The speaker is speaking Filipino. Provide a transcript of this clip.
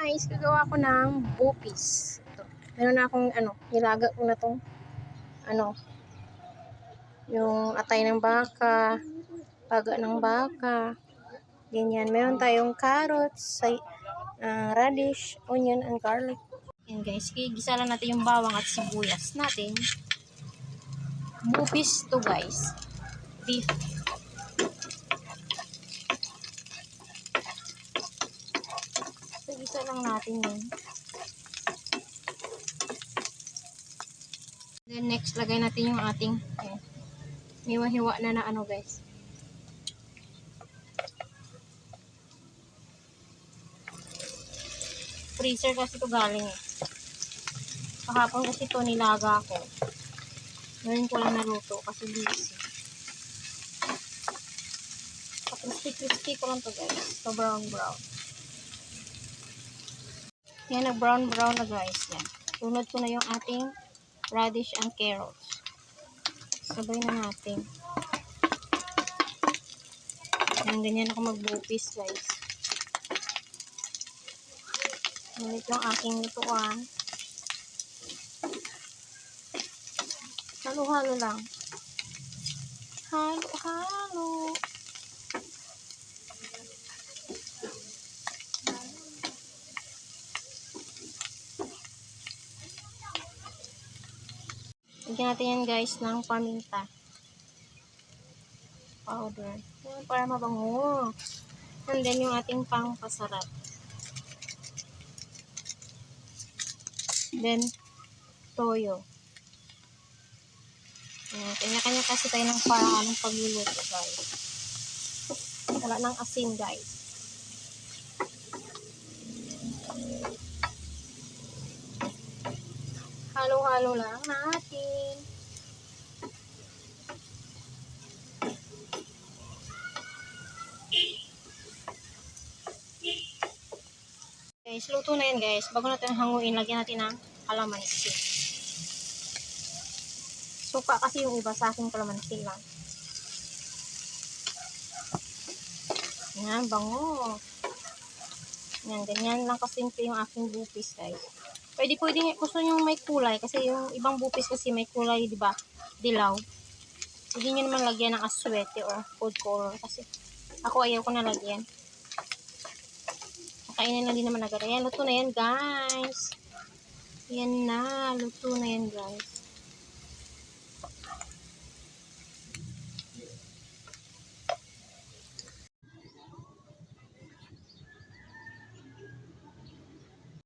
guys, gagawa ko ng bupis. Ito. Meron na akong nilaga ko na tong yung atay ng baka, paga ng baka. Ganyan. Meron tayong carrots, radish, onion, and garlic. Yan guys, gisa lang natin yung bawang at sibuyas natin. Bupis to guys. Beef. So, gisa lang natin yun. Then next, lagay natin yung ating hiwa-hiwa na guys. Freezer kasi ito galing eh. Kahapon kasi ito nilaga ko. Ngayon ko lang naluto kasi busy. Crispy ko lang to guys. So brown. Yan, nag-brown na guys. Yan. Tunod ko na yung ating radish and carrots. Sabay na natin. Yan, ganyan ako magbupis guys. Ulit yung aking lutuan. Halo-halo lang. Halo-halo. Lagyan natin yan guys ng paminta powder. Yan, para mabango. And then yung ating pangpasarap. Then, toyo. Kanya-kanya kasi tayo ng paraan ng pagluluto guys. Wala ng asin guys. Halo-halo lang natin. Guys, luto na yan guys. Bago natin hanguin, lagyan natin ng kalamansi. Suka kasi yung iba, sa akin kalamansi lang. Yan, bango. Yan, ganyan lang kasimple yung aking bupis guys. Pwede gusto nyo may kulay kasi yung ibang bupis kasi may kulay, di ba? Dilaw. Hindi nyo naman lagyan ng aswete or food color kasi ako ayaw ko na lagyan. Kainin lang din naman agad. Ayan, luto na yan guys. Yan na, luto na yan guys.